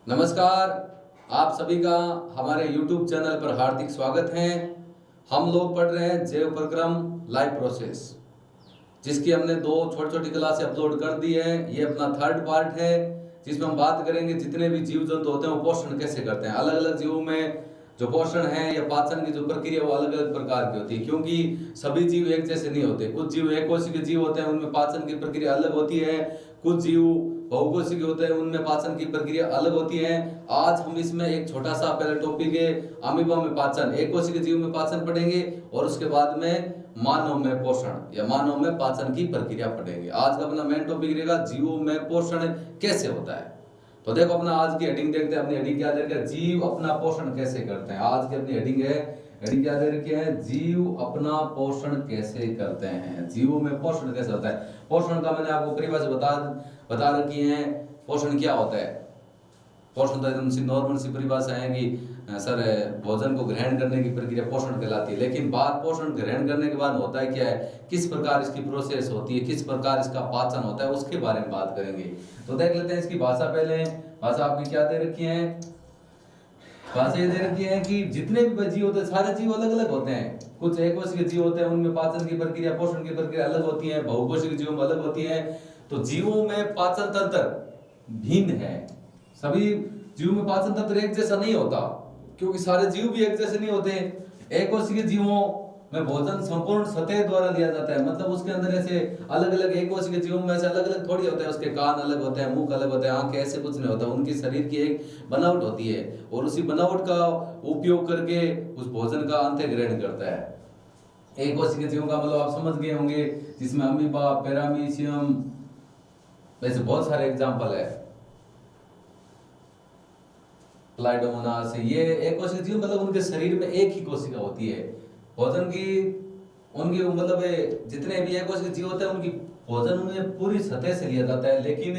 नमस्कार। आप सभी का हमारे YouTube चैनल पर हार्दिक स्वागत है। हम लोग पढ़ रहे हैं जैव प्रक्रम लाइफ प्रोसेस, जिसकी हमने 2 छोटी क्लासें अपलोड कर दी है। ये अपना 3rd पार्ट है, जिसमें हम बात करेंगे जितने भी जीव जंतु होते हैं वो पोषण कैसे करते हैं। अलग अलग जीवों में जो पोषण है या पाचन की जो प्रक्रिया वो अलग अलग प्रकार की होती है, क्योंकि सभी जीव एक जैसे नहीं होते। कुछ जीव एक कोशिकीय जीव होते हैं, उनमें पाचन की प्रक्रिया अलग होती है। कुछ जीव बहुकोशिकीय होते हैं, उनमें पाचन की प्रक्रिया अलग होती है। आज हम इसमें एक छोटा सा पहले टॉपिक है अमीबा में पाचन, एक कोशिकीय जीव में पाचन पढ़ेंगे और उसके बाद में मानव में पोषण या मानव में पाचन की प्रक्रिया पढ़ेंगे। आज का अपना मेन टॉपिक रहेगा जीवों में पोषण कैसे होता है। तो देखो अपना आज की हेडिंग देखते हैं। अपनी हेडिंग क्या दे रखी है? जीव अपना पोषण कैसे करते हैं। आज की अपनी हेडिंग है, हेडिंग क्या दे रखी है? जीव अपना पोषण कैसे करते हैं। जीवों में पोषण कैसे होता है। पोषण का मैंने आपको परिभाषा बता रखी है। पोषण क्या होता है? पोषण तो एकदम सी नॉर्मल सी परिभाषा है कि सर भोजन को ग्रहण करने की प्रक्रिया पोषण कहलाती है। लेकिन बात पोषण ग्रहण करने के बाद होता है क्या है, किस प्रकार इसकी प्रोसेस होती है, किस प्रकार इसका पाचन होता है, उसके बारे में बात करेंगे। तो देख लेते हैं इसकी भाषा। पहले भाषा आपकी क्या दे रखी है? भाषा ये दे रखी है कि जितने भी जीव होते हैं सारे जीव अलग अलग होते हैं। कुछ एक कोशिकीय जीव होते हैं, उनमें पाचन की प्रक्रिया पोषण की प्रक्रिया अलग होती है। बहुकोशिकीय जीवों में अलग होती है। तो जीवों में पाचन तंत्र भिन्न है। सभी जीवों में पाचन तंत्र एक जैसा नहीं होता, क्योंकि सारे जीव भी एक जैसे नहीं होते। एक कोशिकीय जीवों में भोजन संपूर्ण सतह द्वारा लिया जाता है, मतलब उसके अंदर ऐसे अलग अलग एक कोशिकीय जीवों में ऐसे अलग अलग थोड़ी होते हैं। उसके कान अलग होते हैं, मुख अलग होते हैं, आंखें, ऐसे कुछ नहीं होता। उनकी शरीर की एक बनावट होती है और उसी बनावट का उपयोग करके उस भोजन का अंत ग्रहण करता है। एक कोशिकीय जीवों का मतलब आप समझ गए होंगे, जिसमें अमीबा, पैरामीशियम, वैसे बहुत सारे एग्जाम्पल है। क्लाइडोमोनास, ये एक कोशिकीय जीव मतलब उनके शरीर में एक ही कोशिका होती है। भोजन की उनकी मतलब जितने भी एक कोशिकीय जीव होते हैं उनकी भोजन उन्हें पूरी सतह से लिया जाता है। लेकिन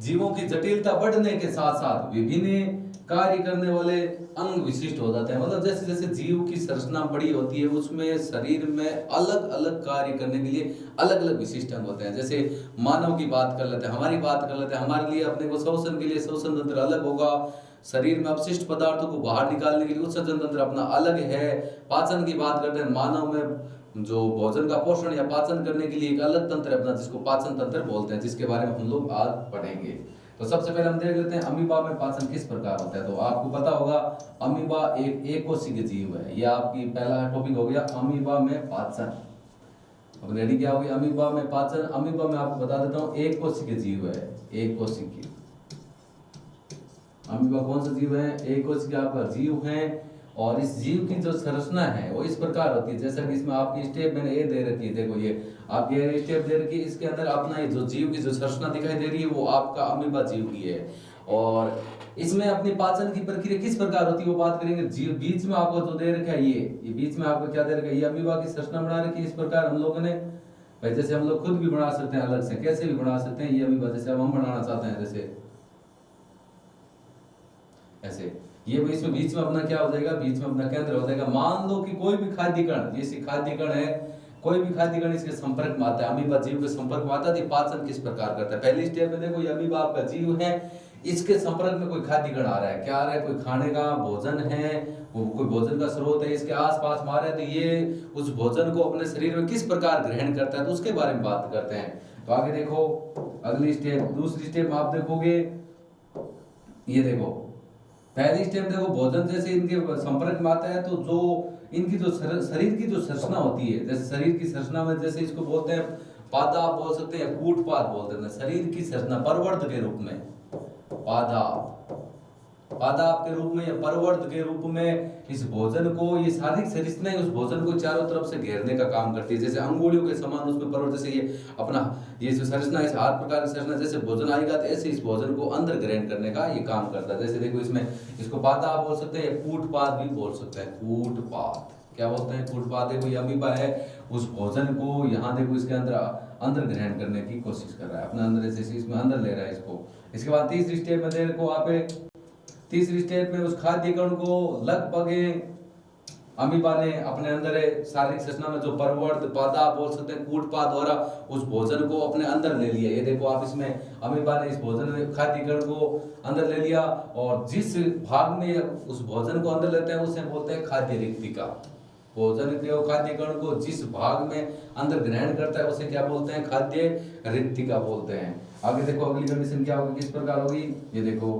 जीवों की जटिलता बढ़ने के साथ साथ विभिन्न कार्य करने वाले अंग विशिष्ट हो जाते हैं। मतलब जैसे जैसे जीव की संरचना बड़ी होती है, उसमें शरीर में अलग अलग कार्य करने के लिए अलग अलग विशिष्ट अंग होते हैं। जैसे मानव की बात कर लेते हैं, हमारी बात कर लेते हैं। हमारे लिए अपने को श्वसन के लिए श्वसन तंत्र अलग होगा। शरीर में अपशिष्ट पदार्थों को बाहर निकालने के लिए उत्सर्जन तंत्र अपना अलग है। पाचन की बात करते हैं, मानव में जो भोजन का पोषण या पाचन करने के लिए एक अलग तंत्र है अपना, जिसको पाचन तंत्र बोलते हैं, जिसके बारे में हम लोग आज पढ़ेंगे। तो सबसे पहले हम देख लेते हैं अमीबा में पाचन किस प्रकार होता है। तो आपको पता होगा अमीबा एक कोशिकीय जीव है। यह आपकी पहला टॉपिक हो गया अमीबा में पाचन। अब रेडी क्या होगी? अमीबा में पाचन। अमीबा में आपको बता देता हूँ एक कोशिकीय जीव है। एक कोशिकीय अमीबा कौन सा जीव है? एक कोशिकीय आपका जीव है। और इस जीव की जो संरचना है वो इस प्रकार होती है, जैसा कि इसमें आपकी स्टेप मैंने ये दे रखी है। देखो ये आपकी ये स्टेप दे रखी है, इसके अंदर अपना ये जो जीव की जो संरचना दिखाई दे रही है वो आपका अमीबा जीव की है। और इसमें अपनी पाचन की प्रक्रिया किस प्रकार होती है वो बात करेंगे। जीव बीच में आपको जो दे रखा है ये बीच में आपको क्या दे रखा है? ये अमीबा की संरचना बना रखी है। इस प्रकार हम लोगों ने भाई, जैसे हम लोग खुद भी बना सकते हैं अलग से, कैसे भी बना सकते हैं। ये अमीबा जैसे अब हम बनाना चाहते हैं, जैसे ऐसे ये इसमें बीच में अपना क्या हो जाएगा? बीच में अपना केंद्र हो जाएगा। मान लो कि कोई भी खाद्य कण, जैसे खाद्य कण है, कोई भी खाद्य कण इसके संपर्क में आता है, अमीबा जीव के संपर्क में आता है, तो पाचन किस प्रकार करता है। पहली स्टेप में देखो ये अमीबा आपका जीव है, इसके संपर्क में कोई खाद्य कण आ रहा है। क्या आ रहा है? कोई खाने का भोजन है, वो कोई भोजन का स्रोत है, इसके आसपास मार है, तो ये उस भोजन को अपने शरीर में किस प्रकार ग्रहण करता है, तो उसके बारे में बात करते हैं। तो आगे देखो अगली स्टेप, दूसरी स्टेप में आप देखोगे, ये देखो पहली स्टेप देखो भोजन जैसे इनके संपर्क में आता है, तो जो इनकी जो शरीर की जो संरचना होती है, जैसे शरीर की संरचना में जैसे इसको बोलते हैं पादाप बोल सकते हैं, कूटपाद बोलते हैं। शरीर की संरचना परवर्ध के रूप में पादाप के रूप में या परवर्ध के रूप में इस भोजन को, ये शारीरिक संरचना उस भोजन को चारों तरफ से घेरने का काम करती है। जैसे अंगुलियों के समान उसमें परवर्ध, जैसे ये अपना ये जो संरचना है, हर प्रकार की संरचना, जैसे भोजन आएगा तो ऐसे इस भोजन को अंदर ग्रहण करने का ये काम करता है। जैसे देखो इसमें इसको पादाप बोल सकते हैं, कूटपाद भी बोल सकते हैं। कूटपाद क्या बोलते हैं? कूटपाद। देखो ये अमीबा है, उस भोजन को यहाँ देखो इसके अंदर ग्रहण करने की कोशिश कर रहा है, अपने अंदर जैसे इसमें अंदर ले रहा है इसको। इसके बाद तीसरी स्टेप में देखो आप, तीसरी स्टेप में उस खाद्य कण को लगभग अमीबा ने अपने अंदर शारीरिक संरचना में जो परवर्त पादा बोल सकते हैं कूटपाद द्वारा उस भोजन को अपने अंदर ले लिया। ये देखो आप, इसमें अमीबा ने इस भोजन में खाद्य कण को अंदर ले लिया, और जिस भाग में उस भोजन को अंदर लेते हैं उसे बोलते हैं खाद्य रिक्तिका। भोजन के खाद्य कण को जिस भाग में अंदर ग्रहण करता है उसे क्या बोलते हैं? खाद्य रिक्तिका बोलते हैं। आगे देखो अगली कंडीशन क्या होगी, किस प्रकार होगी, ये देखो।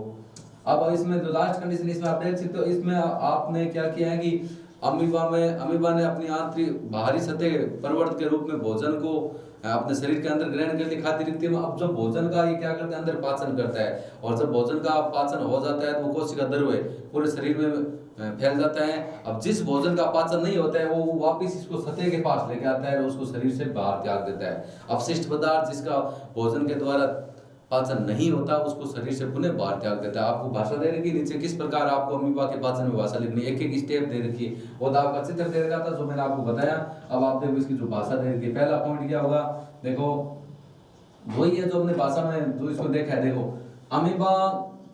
अब इसमें जो लास्ट कंडीशन इसमें आप देख सकते हो, इसमें आपने क्या किया है कि अमीबा ने अपनी आंतरिक बाहरी सतह परवर्त के रूप में भोजन को अपने शरीर के अंदर ग्रहण कर लिया खाद्य रिक्ति में। अब जब भोजन का ये क्या करता है, अंदर पाचन करता है, और जब भोजन का पाचन हो जाता है तो वो कोशिका द्रव्य पूरे शरीर में फैल जाता है। अब जिस भोजन का पाचन नहीं होता है वो वापस इसको सतह के पास लेके आता है और उसको शरीर से बाहर त्याग देता है। अपशिष्ट पदार्थ जिसका भोजन के द्वारा पाचन नहीं होता उसको शरीर से पुनः बाहर त्याग देता है। आपको भाषा दे रखी नीचे किस प्रकार आपको अमीबा के पाचन में भाषा लिखनी, एक एक स्टेप दे रखी है। वो आपका चित्र दे रखा था जो मैंने आपको बताया। अब आप देखो इसकी जो भाषा दे रखी है, पहला पॉइंट क्या होगा, देखो वही है जो हमने भाषा में जो इसको देखा है। देखो अमीबा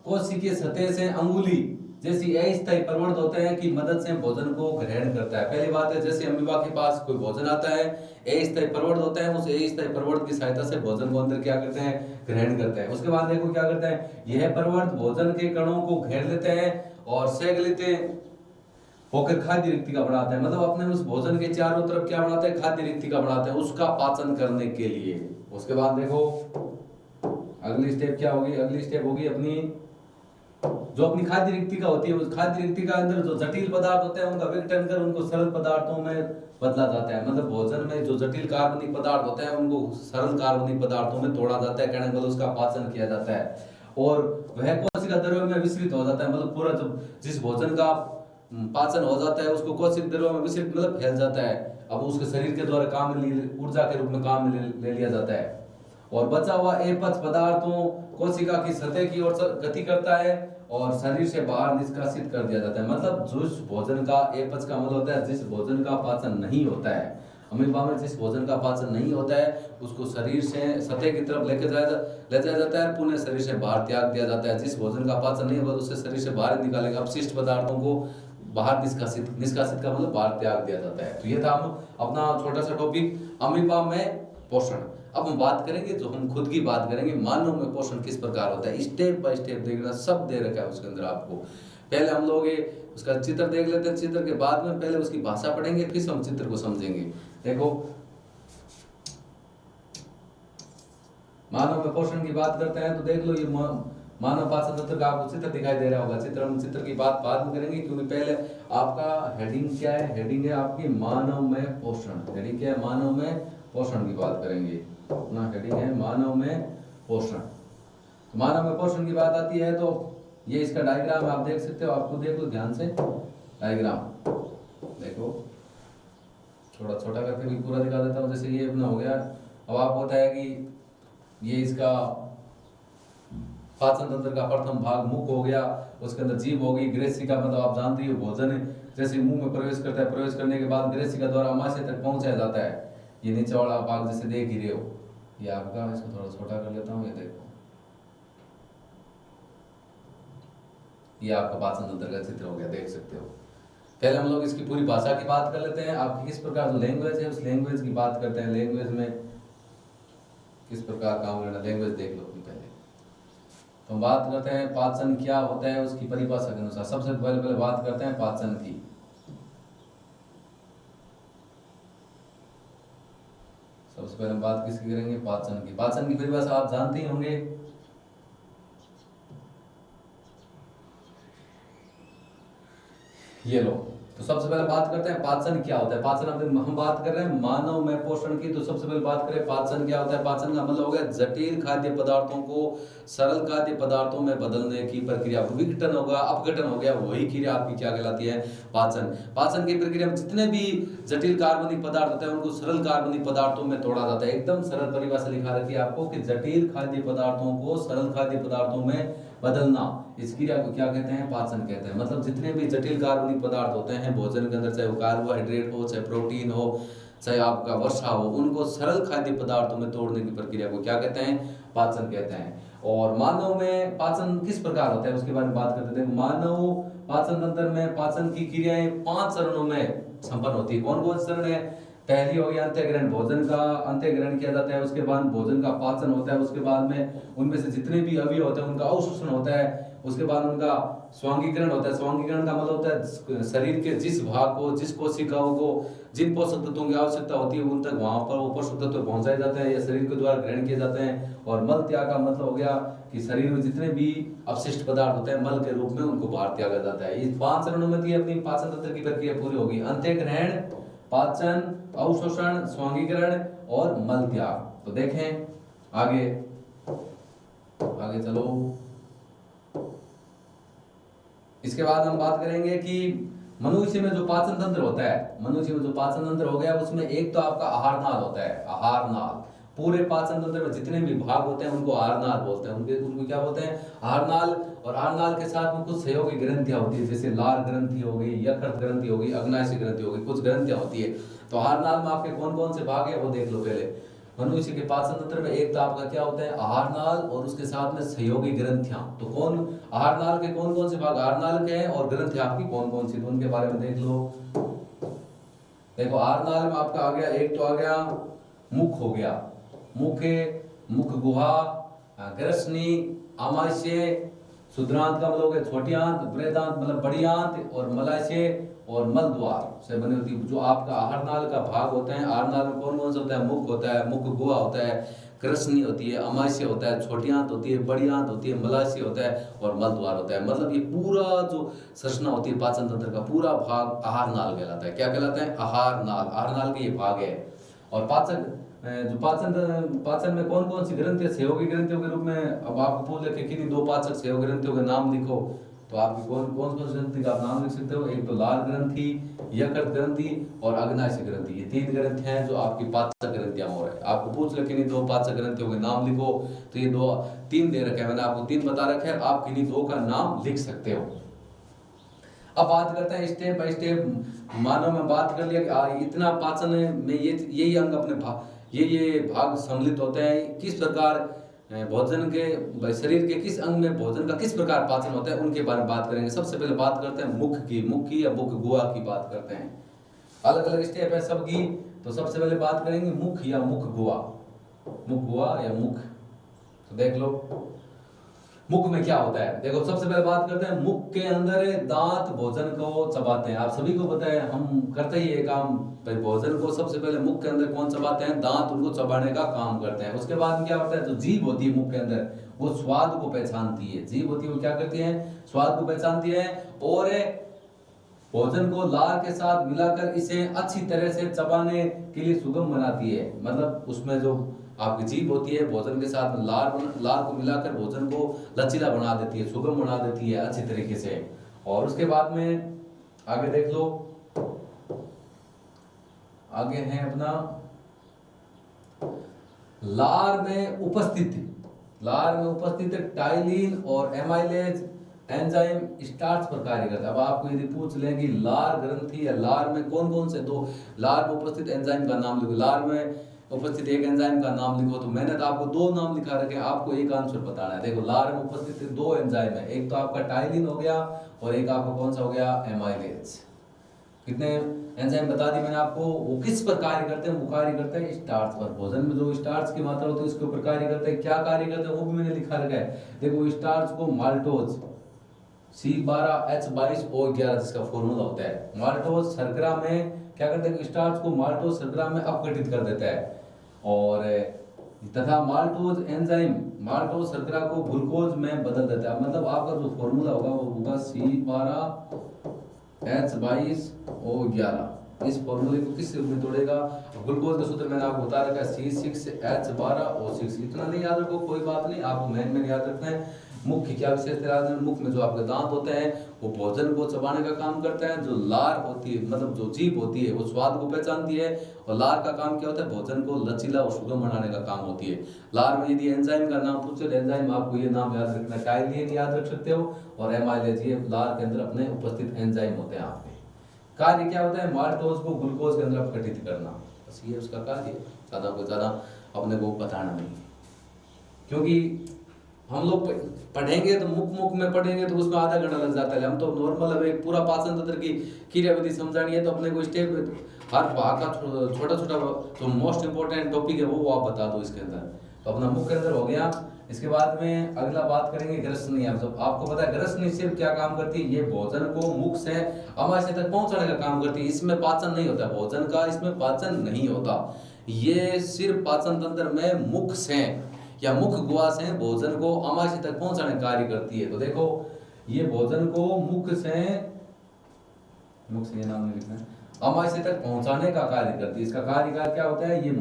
कोशिकीय सतह से अंगुली जैसी अस्थायी प्रवर्त होते हैं कि मदद से भोजन को ग्रहण करता है। पहली बात है, जैसे अमीबा के पास कोई भोजन आता है, अस्थायी प्रवर्त होता है, उस अस्थायी प्रवर्त की सहायता से भोजन को अंदर क्या करते हैं, ग्रहण करते हैं। उसके बाद देखो क्या करते हैं, यह प्रवर्त भोजन के कणों को घेर लेते हैं और सेक लेते होकर खाद्य रिक्तिका बनाते हैं। मतलब अपने उस भोजन के चारों तरफ क्या बनाते हैं, खाद्य रिक्तिका बनाते हैं उसका पाचन करने के लिए। उसके बाद देखो अगली स्टेप क्या होगी, अगली स्टेप होगी अपनी जो अपनी खाद्य रिक्तिका होती है, उस खाद्य रिक्तिका के अंदर जो जटिल पदार्थ होते हैं उनका विघटन कर उनको सरल पदार्थों में बदला जाता है। मतलब भोजन में जो जटिल कार्बनिक पदार्थ होते हैं उनको सरल कार्बनिक पदार्थों में तोड़ा जाता है, कहने मतलब उसका पाचन किया जाता है और वह कोशिका द्रव्य में विस्तृत हो जाता है। मतलब पूरा जब जिस भोजन का पाचन हो जाता है उसको कोशिका द्रव्य में विस्तृत मतलब फैल जाता है। अब उसके शरीर के द्वारा काम ऊर्जा के रूप में काम ले लिया जाता है और बचा हुआ अपच पदार्थों कोशिका की सतह की ओर गति करता है और शरीर से बाहर निष्कासित कर दिया जाता है। मतलब जिस भोजन का अपच का मतलब होता है जिस भोजन का पाचन नहीं होता है, अमीबा में जिस भोजन का पाचन नहीं होता है उसको शरीर से सतह की तरफ ले जाया जाता है, पुनः शरीर से बाहर त्याग दिया जाता है। जिस भोजन का पाचन नहीं होगा उससे शरीर से बाहर निकालेगा, अपशिष्ट पदार्थों को बाहर निष्कासित का मतलब बाहर त्याग दिया जाता है। तो ये था हम अपना छोटा सा टॉपिक अमीबा में पोषण। अब हम बात करेंगे जो हम खुद की बात करेंगे मानव में पोषण किस प्रकार होता है, स्टेप बाय स्टेप देखना, सब दे रखा है उसके अंदर आपको। पहले हम लोग उसका चित्र देख लेते हैं, चित्र के बाद में पहले उसकी भाषा पढ़ेंगे फिर हम चित्र को समझेंगे। देखो मानव में पोषण की बात करते हैं तो देख लो ये मानव पाचन तंत्र का आपको चित्र दिखाई दे रहा होगा। हम चित्र की बात बाद में करेंगे क्योंकि पहले आपका हेडिंग क्या है, हेडिंग है आपकी मानव में पोषण। हेडिंग क्या है, मानव में पोषण की बात करेंगे। अपना हेडिंग है मानव में पोषण। मानव में पोषण की बात आती है तो ये इसका डायग्राम आप देख सकते हो, आपको देखो ध्यान से डायग्राम देखो, थोड़ा छोटा करके भी पूरा दिखा देता हूँ। जैसे ये अपना हो गया, अब आपको होता है कि ये इसका पाचन तंत्र का प्रथम भाग मुख हो गया, उसके अंदर जीभ होगी, ग्रेसिका मतलब आप जानते हो भोजन जैसे मुंह में प्रवेश करता है, प्रवेश करने के बाद ग्रेसिका द्वारा आमाशय तक पहुंचाया जाता है। ये नीचे वाला भाग जैसे देख ही रहे हो, ये आपका, इसको थोड़ा छोटा कर लेता हूँ, ये देखो ये आपका पाचन तंत्र का चित्र हो गया, देख सकते हो। पहले हम लोग इसकी पूरी भाषा की बात कर लेते हैं, आपकी किस प्रकार जो लैंग्वेज है उस लैंग्वेज की बात करते हैं। लैंग्वेज में किस प्रकार काम करना, लैंग्वेज देख लो पहले। तो हम बात करते हैं पाचन क्या होता है उसकी परिभाषा के अनुसार। सबसे पहले बात करते हैं पाचन की। सबसे पहले हम बात किसकी करेंगे, पाचन की। पाचन की परिभाषा आप जानते ही होंगे, ये लो। तो सबसे पहले बात करते हैं पाचन क्या होता है। पाचन हम बात कर रहे हैं मानव में पोषण की, तो सबसे पहले बात करें पाचन क्या होता है। पाचन का मतलब हो गया जटिल खाद्य पदार्थों को सरल खाद्य पदार्थों में बदलने की प्रक्रिया। विघटन होगा, अपघटन हो गया, वही क्रिया आपकी क्या कहलाती है, पाचन। पाचन की प्रक्रिया में जितने भी जटिल कार्बनिक पदार्थ होते हैं उनको सरल कार्बनिक पदार्थों में तोड़ा जाता है। एकदम सरल परिभाषा लिखा रखी है आपको कि जटिल खाद्य पदार्थों को सरल खाद्य पदार्थों में बदलना, इस क्रिया को क्या कहते हैं, पाचन कहते हैं। मतलब जितने भी जटिल कार्बनिक पदार्थ होते हैं भोजन के अंदर, चाहे वो कार्बोहाइड्रेट हो, चाहे प्रोटीन हो, चाहे आपका वसा हो, उनको सरल खाद्य पदार्थों में तोड़ने की प्रक्रिया को क्या कहते हैं, पाचन कहते हैं। और मानव में पाचन किस प्रकार होता है उसके बारे में बात करते थे। मानव पाचन तंत्र में पाचन की क्रियाएं 5 चरणों में संपन्न होती है। कौन कौन चरण है? पहली हो गई अंत्यग्रहण, भोजन का अंत्यग्रहण किया जाता है, उसके बाद भोजन का पाचन होता है, उसके बाद में उनमें से जितने भी अवयव होते हैं उनका अवशोषण होता है, उसके बाद उनका स्वांगीकरण होता है। स्वांगीकरण का मतलब होता है शरीर के जिस भाग को, जिस कोशिकाओं को जिन पोषक तत्वों की आवश्यकता होती है उन तक वहां पर वो पोषक तत्व पहुंचाए जाते हैं या शरीर के द्वारा ग्रहण किए जाते हैं। और मल त्याग का मतलब हो गया कि शरीर में जितने भी अपशिष्ट पदार्थ होते हैं मल के रूप में उनको बाहर त्यागा जाता है। इस 5 चरणों में अपनी पाचन तंत्र की प्रक्रिया पूरी होगी। अंत्यग्रहण, पाचन, अवशोषण, स्वांगीकरण और मल त्याग। तो देखें आगे आगे चलो। इसके बाद हम बात करेंगे कि मनुष्य में जो पाचन तंत्र होता है, मनुष्य में जो पाचन तंत्र हो गया उसमें एक तो आपका आहार नाल होता है। आहार नाल, पूरे पाचन तंत्र में जितने भी भाग होते हैं उनको आहार नाल बोलते हैं। उनको क्या बोलते हैं? आहार नाल। और आहार नाल के साथ में कुछ सहयोगी ग्रंथियां होती है, जैसे लार ग्रंथि हो गई, यकृत ग्रंथि हो गई, अग्नाशय ग्रंथि हो गई, कुछ ग्रंथियां होती है। तो आहार नाल में आपके कौन कौन से भाग है वो देख लो पहले। मनुष्य के पाचन तंत्र में एक तो आपका क्या होता है? आहार नाल, और उसके साथ में सहयोगी ग्रंथियां। तो कौन आहार नाल के कौन कौन से भाग आहार नाल के हैं और ग्रंथि आपकी कौन कौन सी, तो उनके बारे में देख लो। देखो आहार नाल में आपका आ गया, एक तो आ गया मुख हो गया, मुख गुहा, ग्रसनी, आमाशय, शुद्रांत का मतलब हो गया छोटी आंत, बृहदांत मतलब बड़ी आंत, और मलाशय और मल द्वार से बनी होती है जो आपका आहार नाल का भाग होते हैं। आहार नाल में कौन कौन सा होता है? मुख होता है, मुख गुहा होता है, कृष्णी होती है, अमाशय होता है, छोटी आंत होती है, बड़ी आंत होती है, मलाशय होता है और मल द्वार होता है। मतलब ये पूरा जो संरचना होती है पाचन तंत्र का पूरा भाग आहार नाल कहलाता है। क्या कहलाता है? आहार नाल। आहार नाल के ये भाग है। और पाचन में कौन कौन सी ग्रंथि सहयोगी ग्रंथियों के रूप में अब आपको पूछ के किन्हीं 2 पाचक सहयोगी ग्रंथियों के नाम लिखो, तो आपकी कौन कौन सी ग्रंथि का आप नाम लिख सकते हो। एक तो लाल ग्रंथि, यकृत ग्रंथि और अग्नाशय ग्रंथि। ये 3 ग्रंथि हैं जो आपकी पाचक ग्रंथियां हो रहे हैं। आपको पूछ ले किन्हीं 2 पाचक ग्रंथियों के नाम लिखो, तो ये 3 दे रखे हैं, मैंने आपको 3 बता रखे हैं, आप किन्हीं 2 का नाम लिख सकते हो। अब बात करते हैं स्टेप बाय स्टेप। मानव में बात कर लिया कि इतना पाचन में यही अंग अपने ये भाग सम्मिलित होते हैं। किस प्रकार भोजन के शरीर के किस अंग में भोजन का किस प्रकार पाचन होता है उनके बारे में बात करेंगे। सबसे पहले बात करते हैं मुख की या मुख गुहा की बात करते हैं। अलग अलग स्टेप है सबकी, तो सबसे पहले बात करेंगे मुख या मुख गुहा या मुख। तो देख लो मुख में क्या होता है। देखो सबसे पहले बात करते हैं मुख के अंदर दांत भोजन को चबाते हैं। आप सभी को पता है, हम करते ही ये काम, भोजन को सबसे पहले मुख के अंदर कौन चबाते हैं? दांत उनको चबाने का काम करते हैं। उसके बाद क्या होता है? जो जीभ होती है मुख के अंदर, वो स्वाद को पहचानती है। जीभ होती है वो क्या करती है? स्वाद को पहचानती है और भोजन को लार के साथ मिलाकर इसे अच्छी तरह से चबाने के लिए सुगम बनाती है। मतलब उसमें जो आपकी जीभ होती है भोजन के साथ लार को मिलाकर भोजन को लचीला बना देती है, सुगम बना देती है अच्छी तरीके से। और उसके बाद में आगे देख लो, आगे है अपना लार में उपस्थित टाइलिन और एमाइलेज एंजाइम स्टार्च पर कार्य करता है। अब आपको यदि पूछ लें कि लार ग्रंथि या लार में कौन कौन से 2 लार में उपस्थित एंजाइम का नाम लिखो, लार में उपस्थित एक एंजाइम का नाम लिखो, तो मैंने तो आपको 2 नाम लिखा रखे, आपको एक आंसर बताना है। देखो लार में उपस्थित 2 एंजाइम है, एक तो आपका टाइलिन हो गया और एक आपका कौन सा हो गया? एमाइलेज। कितने एंजाइम बता दी मैंने आपको। वो किस पर कार्य करते हैं? वो कार्य करते हैं स्टार्च पर। भोजन में जो स्टार्च की मात्रा होती है उसके ऊपर कार्य करते हैं। क्या कार्य करते हैं वो भी मैंने लिखा रखा है। देखो स्टार्च को माल्टोज C12H22O11 जिसका फॉर्मूला होता है। माल्टोज शर्करा में क्या करते हैं? स्टार्च को माल्टोज शर्करा में अपघटित कर देता है और तथा माल्टोज एंजाइम माल्टोज शर्करा को ग्लूकोज में बदल देता है। मतलब आपका जो फॉर्मूला होगा वो होगा C12H22O11। इस फॉर्मूले को किस रूप में तोड़ेगा? ग्लूकोज का सूत्र मैंने आपको बता रखा है C6H12O6। इतना नहीं याद रखो, कोई बात नहीं, आपको मेन याद रखना है। मुख की क्या विशेषता है? मुख में जो आपके दांत होते हैं वो भोजन को चबाने का काम करते हैं। जो लार होती है मतलब जो जीभ होती है वो स्वाद को पहचानती है और लार का काम क्या होता है? भोजन को लचीला और सुगम बनाने का काम होती है। लार में यदि एंजाइम का नाम पूछे, एंजाइम आपको ये नाम याद रखना, टाइलिन याद रख सकते हो और एमाइलेज, ये लार के अंदर अपने उपस्थित एंजाइम होते हैं। आपके कार्य क्या होता है? माल्टोज को ग्लूकोज के अंदर अपघटित करना, बस ये उसका कार्य है। ज्यादा को ज्यादा अपने को बताना नहीं है, क्योंकि हम लोग पढ़ेंगे तो मुख में पढ़ेंगे तो उसमें आधा घंटा लग जाता है। हम तो नॉर्मल अब एक पूरा पाचन तंत्र की क्रियाविधि समझानी है तो अपने को स्टेप हर भाग का छोटा छोटा जो मोस्ट इंपोर्टेंट टॉपिक है वो आप बता दो इसके अंदर। तो अपना मुख के अंदर हो गया। इसके बाद में अगला बात करेंगे ग्रसनी। आपको पता है ग्रसनी सिर्फ क्या काम करती है, ये भोजन को मुख से अमाशय तक पहुंचाने का काम करती है। इसमें पाचन नहीं होता भोजन का, इसमें पाचन नहीं होता। ये सिर्फ पाचन तंत्र में मुख से या मुख गुहा से भोजन को अमाशय तक पहुंचाने का कार्य करती है। तो देखो ये भोजन को मुख से ये नाम नहीं लिखना है, अमाशय तक पहुंचाने का कार्य करती है। इसका कार्य क्या होता है, ये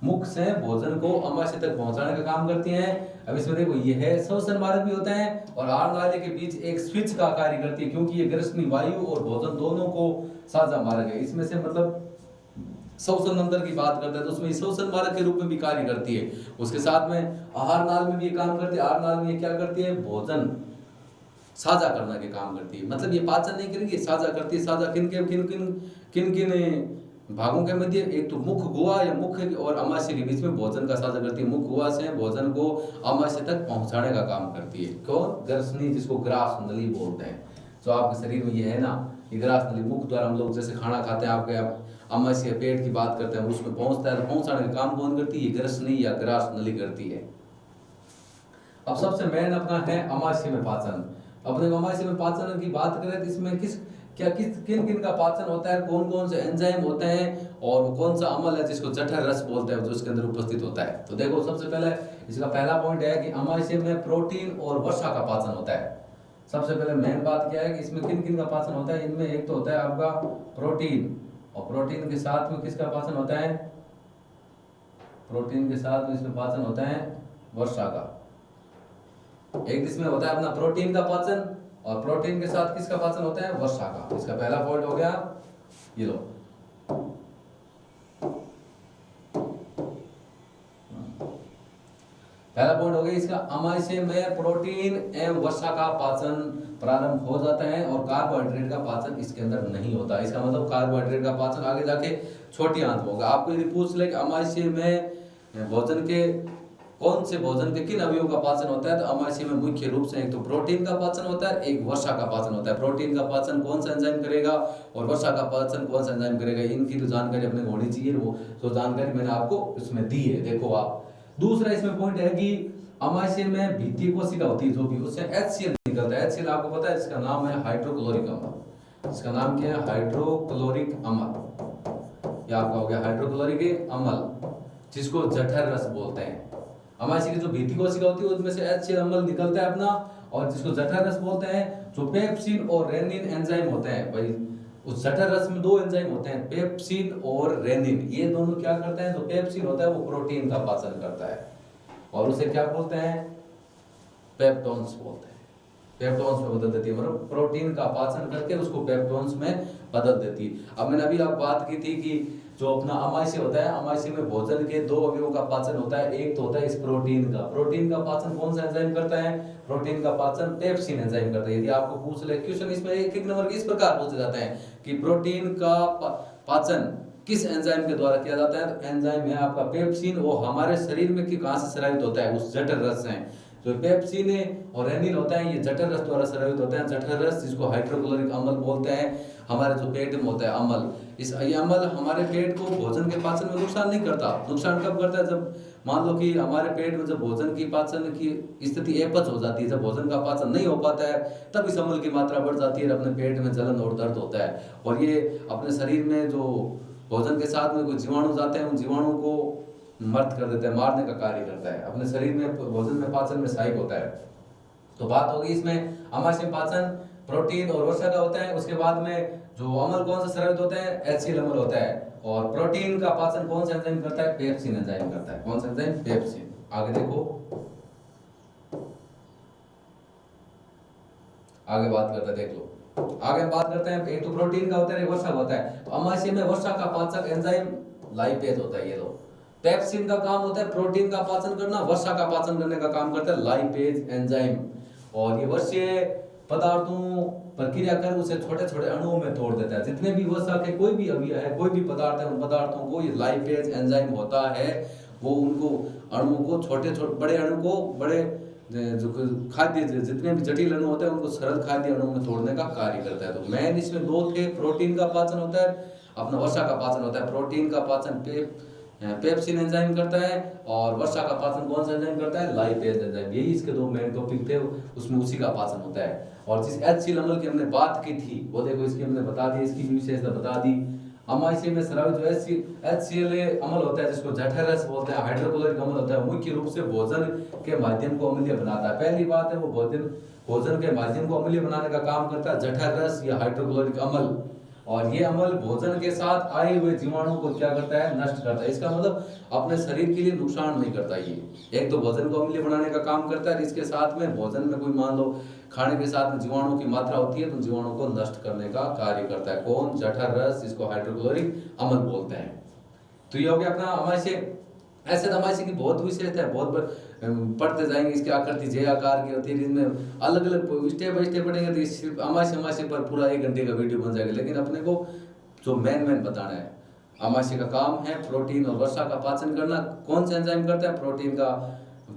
मुख से भोजन को अमाशय तक पहुंचाने का काम करती है। अब इसमें देखो ये है श्वसन मार्ग भी होता है और आहार नाली के बीच एक स्विच का कार्य करती है, क्योंकि ये ग्रसनी वायु और भोजन दोनों को साझा मार्ग है। इसमें से मतलब श्वसन तंत्र की बात करते हैं तो उसमें श्वसन मार्ग के रूप में भी कार्य करती है। उसके साथ में आहार नाल में भी ये काम करती है। आहार नाल में ये क्या करती है, भोजन साझा करने के काम करती है। मतलब ये पाचन नहीं करेगी, साझा करती है। साझा किन भागों के मध्य, एक तो मुख गुहा या मुख और अमाशय के बीच में भोजन का साझा करती है। मुख गुहा से भोजन को अमाशय तक पहुंचाने का काम करती है। कौन, ग्रसनी, जिसको ग्रास नली बोलते हैं। जो आपके शरीर में ये है ना, ये ग्रास नली मुख द्वारा हम लोग जैसे खाना खाते हैं, आपके अमाशय पेट की बात करते हैं, उसमें पहुंचता है, पहुंचाने का काम कौन करती है, ग्रसनी या ग्रास नली करती है। अब सबसे मेन अपना है अमाशय में पाचन। अपने अमाशय में पाचन की बात करें तो इसमें किन का पाचन होता है, कौन कौन से एंजाइम होते हैं और कौन सा अम्ल है जिसको जठर रस बोलते हैं जो इसके अंदर उपस्थित होता है। तो देखो सबसे पहले इसका पहला पॉइंट है कि अमाशय में प्रोटीन और वसा का पाचन होता है। सबसे पहले मेन बात क्या है कि इसमें किन का पाचन होता है। इनमें एक तो होता है आपका प्रोटीन, और प्रोटीन के साथ में किसका पाचन होता है, प्रोटीन के साथ में इसमें पाचन होता है वसा का। एक इसमें होता है अपना प्रोटीन का पाचन और प्रोटीन के साथ किसका पाचन होता है, वसा का। इसका पहला पॉइंट हो गया, ये लो। पहला पॉइंट हो गया इसका, अमाशय में प्रोटीन एवं वसा का पाचन प्रारंभ हो जाता है और कार्बोहाइड्रेट का पाचन इसके अंदर नहीं होता। इसका मतलब कार्बोहाइड्रेट का पाचन आगे जाके छोटी आंत में होगा। आपको यदि पूछ ले कि अमाशय में भोजन के कौन से भोजन के किन अवयवों का पाचन होता है, तो अमाशय में मुख्य रूप से एक तो प्रोटीन का पाचन होता है, एक वसा का पाचन होता है। प्रोटीन का पाचन कौन सा एंजाइम करेगा और वसा का पाचन कौन सा एंजाइम करेगा, इनकी तो जानकारी अपने को होनी चाहिए। वो तो जानकारी मैंने आपको इसमें दी है, देखो आप। दूसरा इसमें पॉइंट है कि अमाशय में भित्ति कोशिका होती है जो भी, उससे HCl निकलता है। HCl आपको पता है, इसका नाम है हाइड्रोक्लोरिक अम्ल। इसका नाम क्या है, हाइड्रोक्लोरिक अम्ल। या आपका हो गया हाइड्रोक्लोरिक अम्ल, जिसको जठर रस बोलते हैं। अमाशय की जो भित्ति कोशिका होती है उसमें से HCl अम्ल निकलता है अपना, और जिसको जठर रस बोलते हैं। जो पेप्सिन और रेनिन एंजाइम होते हैं भाई, उस जठर रस में दो एंजाइम होते हैं, पेप्सिन और रेनिन। ये दोनों क्या करते हैं, जो पेप्सिन होता है वो प्रोटीन का पाचन करता है और उसे क्या बोलते हैं, पेप्टोन्स बोलते हैं। पेप्टोन्स में बदल देती है, मतलब प्रोटीन का पाचन करके उसको पेप्टोन्स में बदल देती है। अब मैंने अभी आप बात की थी कि जो अपना अमाशय होता है, अमाशय में भोजन के दो अवयवों का पाचन होता है। एक तो होता है इस प्रोटीन का। प्रोटीन का पाचन कौन सा एंजाइम करता है, प्रोटीन का पाचन पेप्सिन एंजाइम करता है। यदि आपको पूछ ले क्वेश्चन इसमें एक नंबर के इस प्रकार पूछे जाते हैं कि प्रोटीन का पाचन किस एंजाइम के द्वारा किया जाता है, तो एंजाइम है आपका पेप्सिन। वो हमारे शरीर में कहां से स्रावित होता है, उस जठर रस से। जो पेप्सिन और रेनिन होता है ये जठर रस द्वारा स्रावित होता है। जठर रस जिसको हाइड्रोक्लोरिक अम्ल बोलते हैं, हमारे जो पेट में होता है अम्ल, ये अम्ल हमारे पेट को भोजन के पाचन में नुकसान नहीं करता। नुकसान कब करता है, जब मान लो कि हमारे पेट में जब भोजन की पाचन की स्थिति अपच हो जाती है, जब भोजन का पाचन नहीं हो पाता है, तब इस अम्ल की मात्रा बढ़ जाती है, अपने पेट में जलन और दर्द होता है। और ये अपने शरीर में जो भोजन के साथ में कोई जीवाणु जाते हैं, उन जीवाणु को मर्द कर देता है, मारने का कार्य करता है। अपने शरीर में भोजन में पाचन में सहायक होता है। तो बात होगी इसमें अमाशय पाचन प्रोटीन और वसा का होता है। उसके बाद में जो अम्ल कौन सा स्रावित होता है, HCl अम्ल होता है। और प्रोटीन का पाचन कौन सा एंजाइम करता है, पेप्सिन एंजाइम करता है। कौन सा एंजाइम, पेप्सिन। आगे देखो, आगे बात करते हैं, देख लो आगे हम बात करते हैं। एक तो प्रोटीन का होता है, एक वसा का होता है। तो अमाशय में वसा का पाचक एंजाइम लाइपेज होता है। ये लो, पेप्सिन का काम होता है प्रोटीन का पाचन करना, वसा का पाचन करने का काम करता है लाइपेज एंजाइम। और ये वसीय पदार्थों पर क्रिया कर उसे छोटे छोटे अणुओं में तोड़ देता है। जितने भी वसा के कोई भी अवयव है, कोई भी पदार्थ है, उन पदार्थों को ये लाइपेज एंजाइम होता है, वो उनको अणुओं को छोटे छोटे बड़े अणु को बड़े जो खाद्य जितने भी जटिल अणु होते हैं उनको सरल खाद्य अणु में तोड़ने का कार्य करता है। तो मेन इसमें दो थे, प्रोटीन का पाचन होता है, अपना वसा का पाचन होता है। प्रोटीन का पाचन पेप्सिन एंजाइम करता है और वसा का पाचन कौन सा एंजाइम करता है, लाइपेज एंजाइम। यही इसके दो मेन टॉपिक थे, उसमें उसी का पाचन होता है। और जिस HCl अम्ल की हमने बात की थी वो देखो इसकी हमने बता दी, इसकी भी विशेषता बता दी। अमाशय में स्रावित जो HCl अम्ल होता है जिसको जठर रस बोलते हैं, हाइड्रोक्लोरिक अम्ल होता है, मुख्य रूप से भोजन के माध्यम को अम्लीय बनाता है। पहली बात है वो भोजन के माध्यम को अम्लीय बनाने का काम करता है जठर रस या हाइड्रोक्लोरिक अम्ल। और ये अम्ल भोजन के साथ आए हुए जीवाणु को क्या करता है, नष्ट करता है। इसका मतलब अपने शरीर के लिए नुकसान नहीं करता। ये एक तो भोजन को अम्लीय बनाने का काम करता है, इसके साथ में भोजन में कोई मान लो खाने के साथ में जीवाणु की मात्रा होती है तो जीवाणु को नष्ट करने का कार्य करता है। कौन, जठर रस, जिसको हाइड्रोक्लोरिक अम्ल बोलते हैं। तो ये हो गया अपना अमाशय। ऐसे तो अमाशय की बहुत विशेषता है, बहुत पढ़ते जाएंगे। इसकी आकृति जे आकार की होती है, इसमें अलग अलग स्टेप बाय स्टेप पढ़ेंगे तो सिर्फ अमाशय पर पूरा 1 घंटे का वीडियो बन जाएगा। लेकिन अपने को जो मेन बताना है, अमाशय का काम है प्रोटीन और वसा का पाचन करना। कौन सा एंजाइम करता है, प्रोटीन का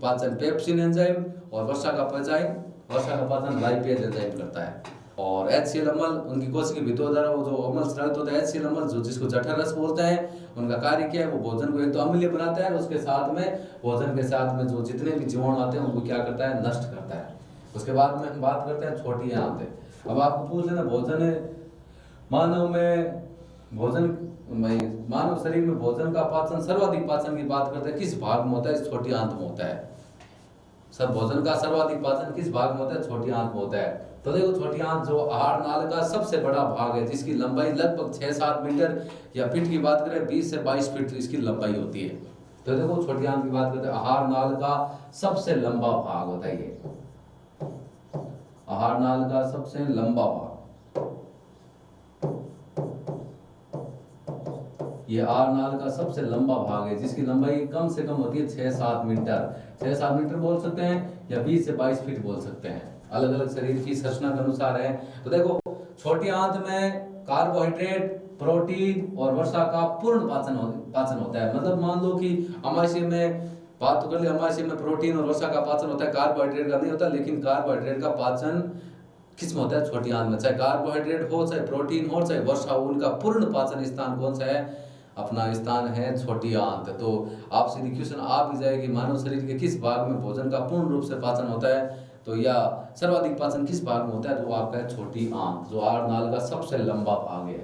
पाचन पेप्सिन एंजाइम और वसा का पाचन लाइपेज एंजाइम करता है। और HCl अम्ल उनकी कोशिका भित्तियों द्वारा वो जो अम्ल स्रावित होता है HCl अम्ल जो जिसको जठर रस बोलते हैं, उनका कार्य क्या है, वो भोजन को एक तो अम्लीय बनाता है और उसके साथ में भोजन के साथ में जो जितने भी जीवाणु आते हैं उनको क्या करता है, नष्ट करता है। उसके बाद में हम बात करते हैं छोटी आंत। अब आपको पूछ लेना मानव शरीर में भोजन का पाचन, सर्वाधिक पाचन की बात करते हैं किस भाग में होता है, छोटी आंत में होता है। सब भोजन का सर्वाधिक पाचन किस भाग में होता है, छोटी आंत में होता है। तो देखो छोटी आंत जो आहार नाल का सबसे बड़ा भाग है, जिसकी लंबाई लगभग 6-7 मीटर या फीट की बात करें 20 से 22 फीट इसकी लंबाई होती है। तो देखो छोटी आंत की बात करते हैं, आहार नाल का सबसे लंबा भाग होता है ये, आहार नाल का सबसे लंबा भाग ये आहार नाल का सबसे लंबा भाग है, जिसकी लंबाई कम से कम होती है 6-7 मीटर। 6-7 मीटर बोल सकते हैं या 20 से 22 फीट बोल सकते हैं, अलग अलग शरीर की संरचना के अनुसार है। तो देखो छोटी आंत में कार्बोहाइड्रेट, प्रोटीन और वसा का पूर्ण पाचन होता है। मतलब मान लो कि अमाशय में बात तो कर ले, अमाशय में प्रोटीन और वसा का पाचन होता है, कार्बोहाइड्रेट का नहीं होता। लेकिन कार्बोहाइड्रेट का पाचन किस में होता है, छोटी आंत में। चाहे कार्बोहाइड्रेट हो, चाहे प्रोटीन हो, चाहे वसा हो, उनका पूर्ण पाचन स्थान कौन सा है, अपना स्थान है छोटी आंत। तो आपसे क्वेश्चन आ भी जाए कि मानव शरीर के किस भाग में भोजन का पूर्ण रूप से पाचन होता है, तो या सर्वाधिक पाचन किस भाग में होता है, तो वो आपका है छोटी आंत, जो आहार नाल का सबसे लंबा भाग है।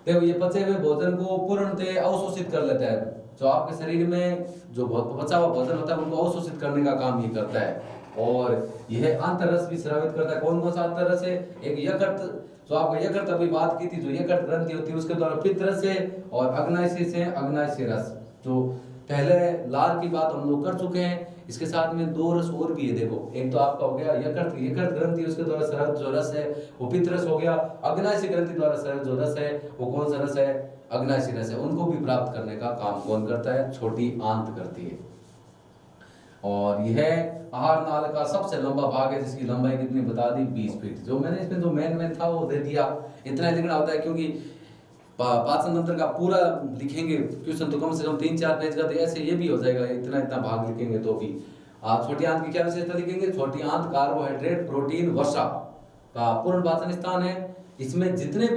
देखो ये पचे हुए भोजन को पूर्णतः अवशोषित कर लेता है। जो आपके शरीर में जो बचा हुआ भोजन होता है उनको अवशोषित करने का काम ये करता है। और यह आंतररस भी स्रावित करता है। कौन कौन सा आंतररस है, एक यकृत, जो आपका यकृत अभी बात की थी, जो यकृत ग्रंथि होती है उसके द्वारा पित्त रस है, और अग्नाशय से अग्नाशय रस। जो पहले लार की बात हम लोग कर चुके हैं, इसके साथ में 2 रस और भी है। देखो एक तो आपका हो गया यकृत ग्रंथि, उसके द्वारा स्रावित जो रस है वो पित्त रस हो गया। अग्नाशय ग्रंथि द्वारा स्रावित जो रस है वो कौन सा रस है, अग्नाशय रस है। उनको भी प्राप्त करने का काम कौन करता है, छोटी आंत करती है। और यह आहार नाल का सबसे लंबा भाग है, जिसकी लंबाई कितनी बता दी, 20 फीट। जो मैंने इसमें जो मेन था वो दे दिया। इतना लिखना होता है क्योंकि पाचन तंत्र का पूरा लिखेंगे क्वेश्चन तो कम से कम 3-4 पेज का, तो ऐसे ये भी हो जाएगा, इतना भाग लिखेंगे तो भी। आप छोटी आंत की क्या विशेषता लिखेंगे, छोटी आंत कार्बोहाइड्रेट, प्रोटीन, वसा का पूर्ण पाचन स्थान है। इसमें जितना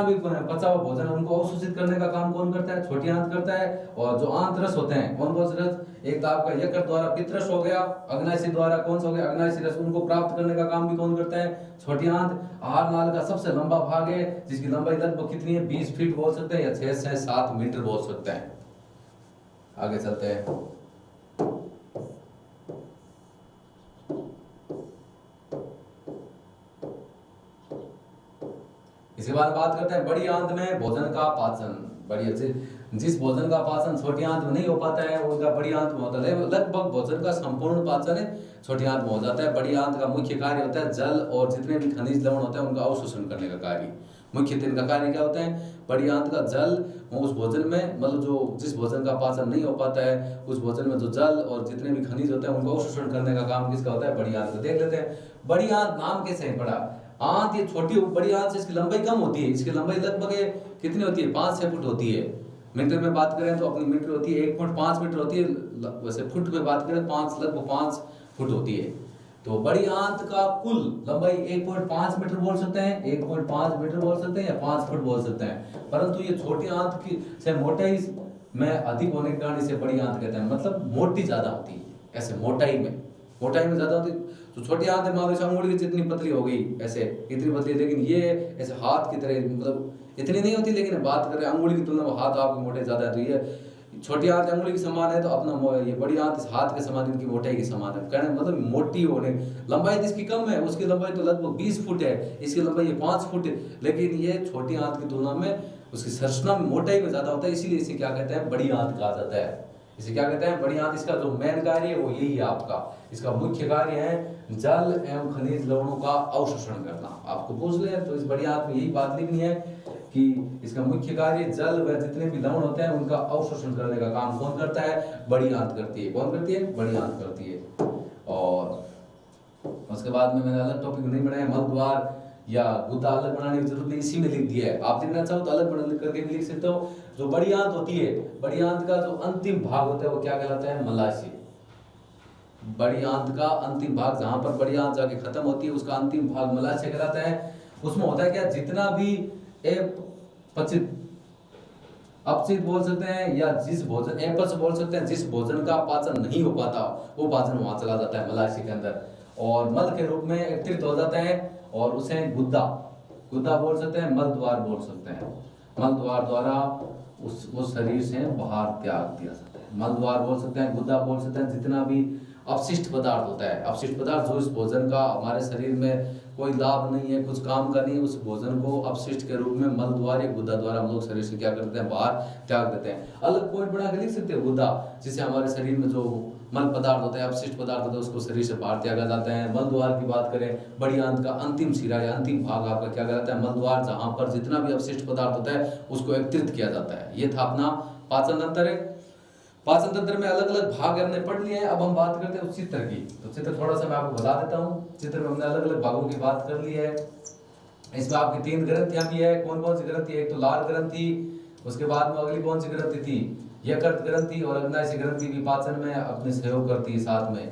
भी पचा हुआ भोजन उनको अवशोषित करने का काम कौन करता है, छोटी आंत करता है। और जो आंत रस होते हैं, कौन कौन से रस, एक तो आपका यकृत द्वारा पित्त रस हो गया, अग्नाशय द्वारा कौन सा हो गया, अग्नाशय रस, उनको प्राप्त करने का काम भी कौन करता है, छोटी आंत। आहार नाल का सबसे लंबा भाग है, जिसकी लंबाई लगभग कितनी है, 20 फीट बोल सकते हैं या 6 से 7 मीटर बोल सकते हैं। आगे चलते हैं। इसके बाद बात करते हैं बड़ी आंत में भोजन का पाचन। जिस भोजन का पाचन छोटी आंत में नहीं हो पाता है उनका बड़ी आंत में होता है। लगभग भोजन का संपूर्ण पाचन छोटी आंत में हो जाता है। बड़ी आंत का मुख्य कार्य होता है जल और जितने भी खनिज लवण होते हैं उनका अवशोषण करने का कार्य। मुख्य 3 का कार्य क्या होता है, बड़ी आंत का जल उस भोजन में, मतलब जो जिस भोजन का पाचन नहीं हो पाता है उस भोजन में जो जल और जितने भी खनिज होते हैं उनको अवशोषण करने का काम किसका होता है, बड़ी आंत का। देख लेते हैं बड़ी आंत नाम कैसे है, बड़ा आंत ये छोटी बड़ी आंत से इसकी लंबाई कम होती है। इसकी लंबाई लगभग कितनी होती है, 5-6 फुट होती है। मीटर में बात करें तो अपनी मीटर होती है 1.5 मीटर होती है, वैसे फुट में बात करें लगभग 5 फुट होती है। तो बड़ी आंत का कुल लंबाई 1.5 मीटर बोल सकते हैं, 1.5 मीटर बोल सकते हैं या 5 फुट बोल सकते हैं। परंतु ये छोटी आंत की से मोटाई में अधिक होने के कारण इसे बड़ी आंत कहते हैं, मतलब मोटी ज्यादा होती है। ऐसे मोटाई में ज्यादा होती है। तो छोटी आंत मान लो अंगुली की जितनी पतली हो गई, ऐसे इतनी पतली, लेकिन ये ऐसे हाथ की तरह मतलब इतनी नहीं होती। लेकिन बात करें अंगुली की तुलना में हाथ आपके मोटे ज्यादा है, तो ये छोटी आंत अंगुली की समान है, तो अपना ये बड़ी आंत इस हाथ के समान, इनकी मोटाई के समान है। कहने मतलब मोटी होने, लंबाई इसकी कम है, उसकी लंबाई तो लगभग 20 फुट है, इसकी लंबाई 5 फुट है, लेकिन ये छोटी आंत की तुलना में उसकी संरचना में मोटाई में ज्यादा होता है, इसीलिए इसे क्या कहते हैं, बड़ी आंत कहा जाता है। इसे क्या कहते हैं, बड़ी आंत। इसका जो मेन कार्य है वो यही है आपका, इसका मुख्य कार्य है जल एवं खनिज लवणों का अवशोषण करना। आपको पूछ ले तो इस बड़ी आंत में यही बात लिखनी है कि इसका मुख्य कार्य जल व जितने भी लवण होते हैं उनका अवशोषण करने का काम कौन करता है, बड़ी आंत करती है। कौन करती है, बड़ी आंत करती है। और उसके बाद में मैंने अलग टॉपिक नहीं बनाया, मल द्वार या गुदा अलग बनाने की जरूरत नहीं, इसी में लिख दिया है। आप लिखना चाहो तो अलग बना करके भी लिख सकते हो। जो बड़ी आंत होती है, बड़ी आंत का जो अंतिम भाग होता है वो क्या कहलाता है, मलाशय। बड़ी आंत का अंतिम भाग, जहां पर बड़ी आंत जाके खत्म होती है, उसका अंतिम भाग मलाशय कहलाता है। उसमें होता है क्या, जितना भी अपचित बोल सकते हैं या जिस भोजन, अपच बोल सकते हैं, जिस भोजन का पाचन नहीं हो पाता वो पाचन वहां चला जाता है मलाशय के अंदर, और मल के रूप में एकत्रित हो जाता है, और उसे गुद्दा बोल सकते हैं, मल द्वार बोल सकते हैं। मल द्वार द्वारा उस शरीर से बाहर त्याग दिया जाता है, मल द्वार बोल सकते हैं, गुद्दा बोल सकते हैं। जितना भी अपशिष्ट पदार्थ होता है, अपशिष्ट पदार्थ जो इस भोजन का हमारे शरीर में कोई लाभ नहीं है, कुछ काम का नहीं, उस भोजन को अपशिष्ट के रूप में मल द्वार या गुद्दा द्वारा हम लोग शरीर से क्या करते हैं, बाहर त्याग देते हैं। अलग पॉइंट बना के लिख सकते हैं गुद्दा, जिससे हमारे शरीर में जो मल पदार्थ होता है, अपशिष्ट पदार्थ होता है, उसको शरीर से बाहर त्यागा जाता है। मल द्वार की बात करें, बड़ी आंत का अंतिम सिरा या अंतिम भाग आपका क्या कहलाता है, मल द्वार, जहां पर जितना भी अपशिष्ट पदार्थ होता है उसको एकत्रित किया जाता है। ये था अपना पाचन तंत्र है। पाचन तंत्र में अलग अलग भाग हमने पढ़ लिए हैं। अब हम बात करते हैं उस चित्र की। तो चित्र थोड़ा सा मैं आपको बता देता हूँ। चित्र में हमने अलग अलग भागों की बात कर ली है। इसमें आपकी 3 ग्रंथियां भी है। कौन कौन सी ग्रंथि, एक तो लार ग्रंथि, उसके बाद में अगली कौन सी ग्रंथि थी, यकृत ग्रंथि, और अग्नाशय ग्रंथि भी पाचन में अपने सहयोग करती है साथ में।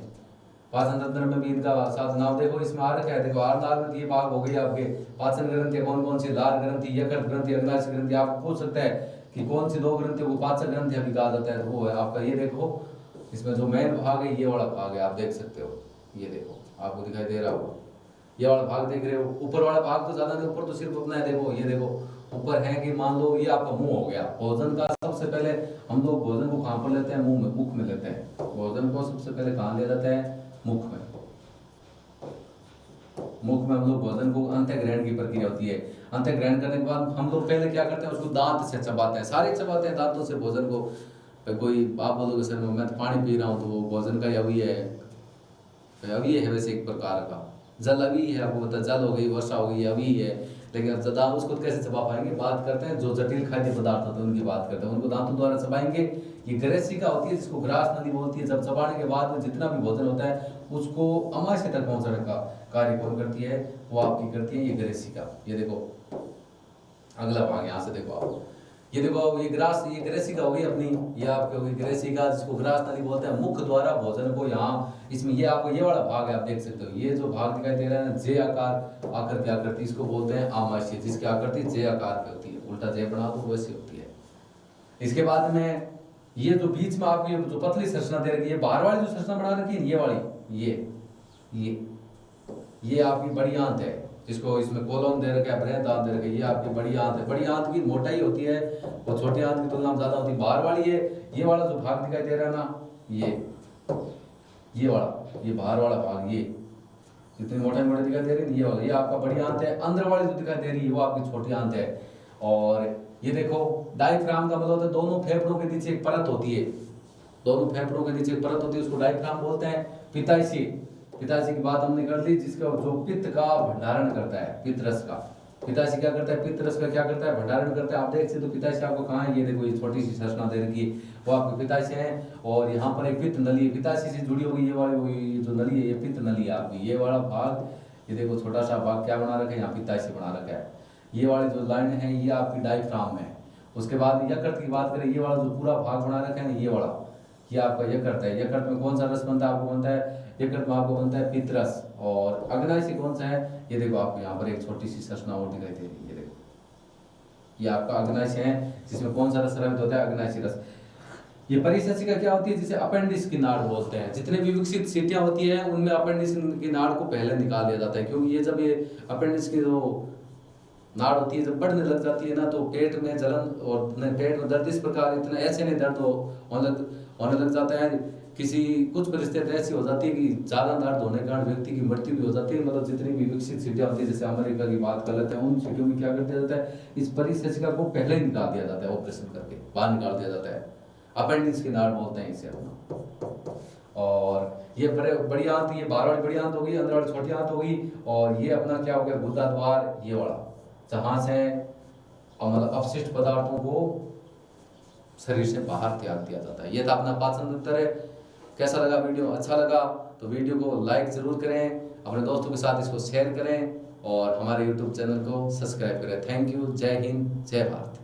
पाचन तंत्र में भी इनका साथ नाम देखो, इसमें आ रखा है, देखो आर लार में ये भाग हो गई आपके पाचन ग्रंथि कौन कौन सी, लार ग्रंथि, यकृत ग्रंथि, अग्नाशय ग्रंथि। आप पूछ सकते हैं कि कौन सी 2 ग्रंथियों को पाचन ग्रंथि भी कहा जाता है, तो वो है आपका ये देखो, इसमें जो मेन भाग है ये वाला भाग है, आप देख सकते हो, ये देखो आपको दिखाई दे रहा होगा, ये वाला भाग देख रहे हो। ऊपर वाला भाग तो ज्यादा नहीं, ऊपर तो सिर्फ अपना है, देखो ये देखो ऊपर है कि मान लो ये आपका मुंह हो गया। भोजन का सबसे पहले हम लोग भोजन को कहां पर लेते हैं, मुंह में, मुख में लेते हैं। भोजन को सबसे पहले कहां लिया जाता है, मुख में। मुख में हम लोग भोजन को अंत्य ग्रहण की प्रक्रिया होती है। अंत्य ग्रहण करने के बाद हम लोग पहले क्या करते हैं, उसको दांत से चबाते हैं, सारे चबाते हैं दांतों से भोजन को। कोई आप बोलोगे सर मैं तो पानी पी रहा हूँ, तो वो भोजन का अवयव है, अवयव है वैसे एक प्रकार का। जल अवयव है, आपको पता, जल हो गई, वर्षा हो गई, अवयव है। लेकिन दांत उसको कैसे चबा पाएंगे, बात करते हैं जो जटिल खाद्य पदार्थ होते हैं उनकी बात करते हैं, उनको दांतों द्वारा चबाएंगे। ये ग्रेसिका होती है, जिसको ग्रास नली बोलती है। जब चबाने के बाद में जितना भी भोजन होता है उसको अमाशय तक पहुंचाने का कार्य कौन करती है, वो आपकी करती है ये ग्रेसिका। ये देखो अगला भाग, यहाँ से देखो आप, ये देखो ये ग्रेसिका हो गई अपनी, ये आपकी होगी ग्रेसिका, जिसको ग्रास नली बोलते हैं। मुख द्वारा भोजन को यहाँ, इसमें ये आपको ये वाला भाग है, आप देख सकते हो, ये जो भाग दिखाई दे रहा है ना, जे आकार आकृति आकृति, इसको बोलते हैं आमाशय, जिसकी आकृति जे आकार की होती है। उल्टा जे बना तो वैसी होती है। इसके बाद में ये जो बीच में आपकी जो पतली संरचना दे रखी है, बाहर वाली जो संरचना बना रखी है, ये वाली, ये आपकी बड़ी आंत है, जिसको इसमें कोलोन दे रखा है, बृहद आंत दे रखा है, ये आपकी बड़ी आंत है। बड़ी आंत की मोटाई होती है वो छोटी आंत की तुलना में ज्यादा होती है। बाहर वाली है, ये वाला जो भाग दिखाई दे रहा है ना, ये वाला, ये बाहर वाला भाग, ये जितनी मोटाई दिखाई दे रही है, ये वाला, ये आपका बड़ी आंत है। अंदर वाली जो दिखाई दे रही है वो आपकी छोटी आंत है। और ये देखो डायफ्राम का मतलब होता है दोनों फेफड़ों के नीचे एक परत होती है, दोनों फेफड़ों के नीचे एक परत होती है, उसको डायफ्राम बोलते हैं। पिताशय की बात हमने कर ली, जिसका जो पित्त का भंडारण करता है, पित्त रस का। पिताशय क्या करता है, पित्त रस का क्या करता है, भंडारण करता है। आप देख सकते हो पिताशय आपको कहाँ है, ये देखो ये छोटी सी संरचना दे रखी है, वो आपके पिताशय है। और यहाँ पर एक पित्त नली पिताशय से जुड़ी होगी, ये वाली जो नली है ये पित्त नली है आपकी। ये वाला भाग, ये देखो छोटा सा भाग क्या बना रखा है, यहाँ पित्ताशय बना रखा है। ये वाली जो लाइन है ये आपकी डायफ्राम है। उसके बाद यकृत की बात करें, ये वाला जो पूरा भाग बना रखा है ना, ये वाला, ये आपका यकृत है। यकृत में कौन सा रस बनता है? आपको बनता है यकृत में आपको बनता है पित्तरस। और अग्नाशय कौन सा है? ये देखो आपको यहाँ पर एक छोटी सी संरचना और दिखाई दे रही है, ये देखो, ये आपका अग्नाशय है, जिसमें कौन सा रस स्रावित होता है? अग्नाशय रस। ये परिसंचिका क्या होती है? जिसे अपेंडिक्स की नाड़ बोलते हैं। जितने भी विकसित सीटियां होती है उनमें अपेंडिक्स की नाड़ को पहले निकाल दिया जाता है, क्योंकि ये जब ये अपेंडिक्स की जो नाड़ होती है जब बढ़ने लग जाती है ना, तो पेट में जलन और पेट में दर्द इस प्रकार इतना ऐसे नहीं दर्द होने लग जाता है। कुछ परिस्थिति ऐसी हो जाती है कि ज़्यादा दर्द होने के कारण व्यक्ति की मृत्यु भी हो जाती है। मतलब जितनी भी विकसित सीटियां होती है, जैसे अमेरिका की बात कर लेते हैं, उन सीटियों में क्या कर दिया जाता है? इस परिसंचिका को पहले ही निकाल दिया जाता है, ऑपरेशन करके बाहर निकाल दिया जाता है। अपेंडिक्स की नाड़ बोलते हैं इसे अपना। और ये बड़ी आंत, ये बाहर वाली बड़ी आंत होगी, अंदर वाली छोटी आंत होगी। और ये अपना क्या हो गया? गुदा द्वार, ये वाला, जहां से मतलब अपशिष्ट पदार्थों को शरीर से बाहर त्याग दिया जाता है। ये था अपना पाचन तंत्र है। कैसा लगा वीडियो? अच्छा लगा तो वीडियो को लाइक जरूर करें, अपने दोस्तों के साथ इसको शेयर करें और हमारे यूट्यूब चैनल को सब्सक्राइब करें। Thank you. जय हिंद, जय भारत।